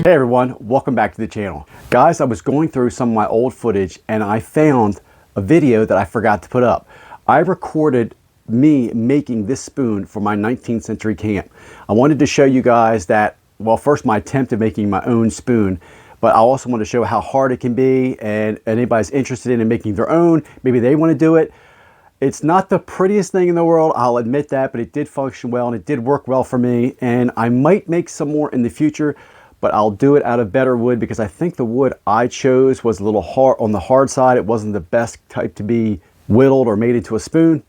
Hey everyone, welcome back to the channel. Guys, I was going through some of my old footage and I found a video that I forgot to put up. I recorded me making this spoon for my 19th century camp. I wanted to show you guys that, well, first my attempt at making my own spoon, but I also want to show how hard it can be, and anybody's interested in making their own, maybe they want to do it. It's not the prettiest thing in the world, I'll admit that, but it did function well and it did work well for me, and I might make some more in the future, but I'll do it out of better wood because I think the wood I chose was a little hard on the hard side. It wasn't the best type to be whittled or made into a spoon.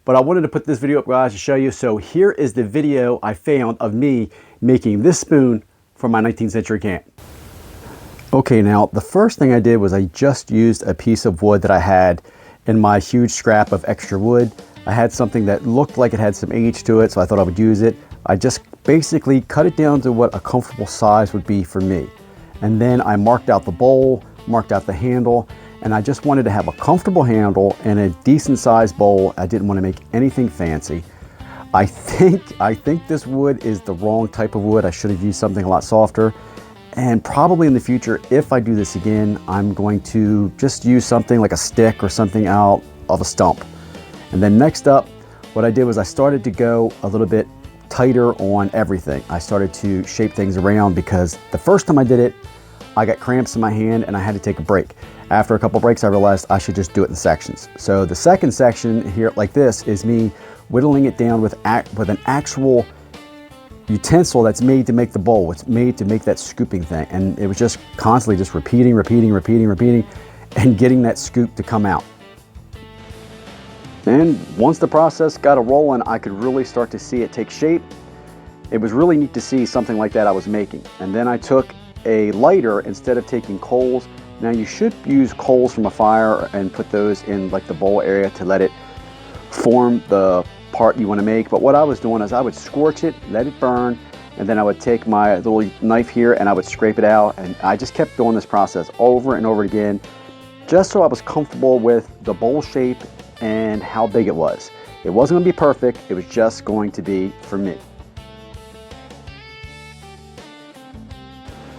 But I wanted to put this video up, guys, to show you. So here is the video I found of me making this spoon for my 19th century camp. Okay, now the first thing I did was I just used a piece of wood that I had in my huge scrap of extra wood. I had something that looked like it had some age to it, so I thought I would use it. I just basically cut it down to what a comfortable size would be for me. And then I marked out the bowl, marked out the handle, and I just wanted to have a comfortable handle and a decent sized bowl. I didn't want to make anything fancy. I think this wood is the wrong type of wood. I should have used something a lot softer. And probably in the future, if I do this again, I'm going to just use something like a stick or something out of a stump. And then next up, what I did was I started to go a little bit tighter on everything. I started to shape things around because the first time I did it, I got cramps in my hand and I had to take a break. After a couple breaks, I realized I should just do it in sections. So the second section here, like this, is me whittling it down with an actual utensil that's made to make the bowl. It's made to make that scooping thing. And it was just constantly just repeating, and getting that scoop to come out. And once the process got a rolling, I could really start to see it take shape. It was really neat to see something like that I was making. And then I took a lighter instead of taking coals. Now you should use coals from a fire and put those in like the bowl area to let it form the part you want to make. But what I was doing is I would scorch it, let it burn, and then I would take my little knife here and I would scrape it out. And I just kept doing this process over and over again, just so I was comfortable with the bowl shape and how big it was. It wasn't going to be perfect, it was just going to be for me.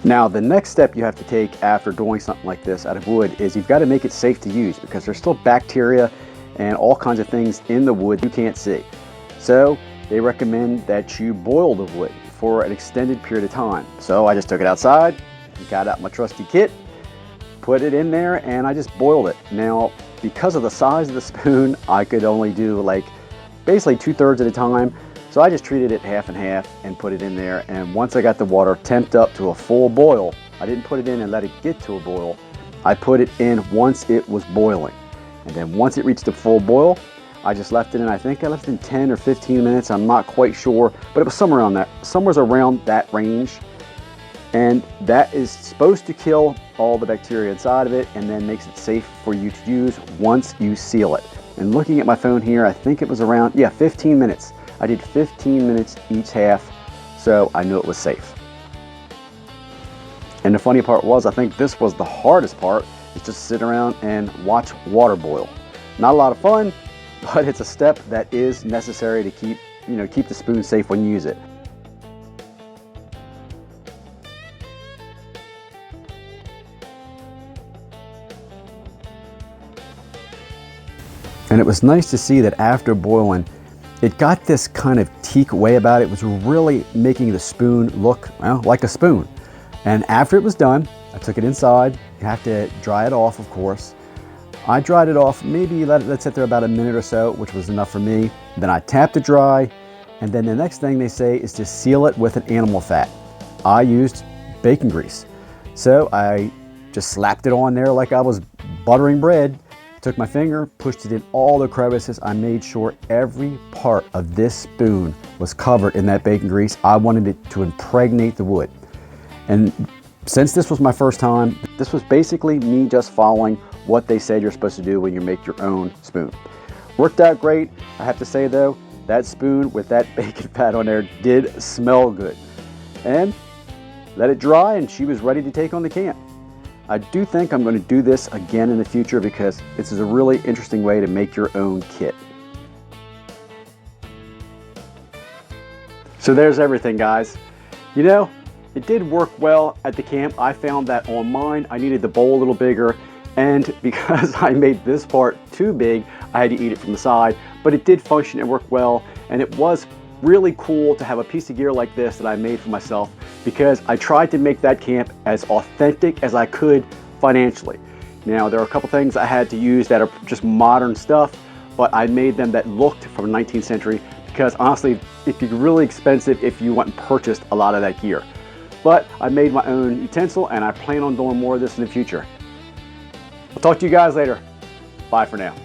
Now the next step you have to take after doing something like this out of wood is you've got to make it safe to use, because there's still bacteria and all kinds of things in the wood you can't see. So they recommend that you boil the wood for an extended period of time. So I just took it outside, got out my trusty kit, put it in there, and I just boiled it. Now, because of the size of the spoon, I could only do like basically 2/3 at a time. So I just treated it half and half and put it in there. And once I got the water temped up to a full boil, I didn't put it in and let it get to a boil. I put it in once it was boiling. And then once it reached a full boil, I just left it in. I think I left it in 10 or 15 minutes. I'm not quite sure, but it was somewhere around that range. And that is supposed to kill all the bacteria inside of it and then makes it safe for you to use once you seal it. And looking at my phone here, I think it was around, 15 minutes. I did 15 minutes each half, so I knew it was safe. And the funny part was, I think this was the hardest part, is just sit around and watch water boil. Not a lot of fun, but it's a step that is necessary to keep the spoon safe when you use it. And it was nice to see that after boiling, it got this kind of teak way about it. It was really making the spoon look, well, like a spoon. And after it was done, I took it inside. You have to dry it off, of course. I dried it off, maybe let it sit there about a minute or so, which was enough for me. Then I tapped it dry. And then the next thing they say is to seal it with an animal fat. I used bacon grease. So I just slapped it on there like I was buttering bread. Took my finger, pushed it in all the crevices. I made sure every part of this spoon was covered in that bacon grease. I wanted it to impregnate the wood. And since this was my first time, this was basically me just following what they said you're supposed to do when you make your own spoon. Worked out great. I have to say though, that spoon with that bacon fat on there did smell good. And let it dry and she was ready to take on the camp. I do think I'm going to do this again in the future because this is a really interesting way to make your own kit. So there's everything, guys. You know, It did work well at the camp. I found that on mine, I needed the bowl a little bigger, and because I made this part too big, I had to eat it from the side, but it did function and work well, and it was really cool to have a piece of gear like this that I made for myself, because I tried to make that camp as authentic as I could financially. Now, there are a couple things I had to use that are just modern stuff, but I made them that looked from the 19th century, because honestly, it'd be really expensive if you went and purchased a lot of that gear. But I made my own utensil, and I plan on doing more of this in the future. I'll talk to you guys later. Bye for now.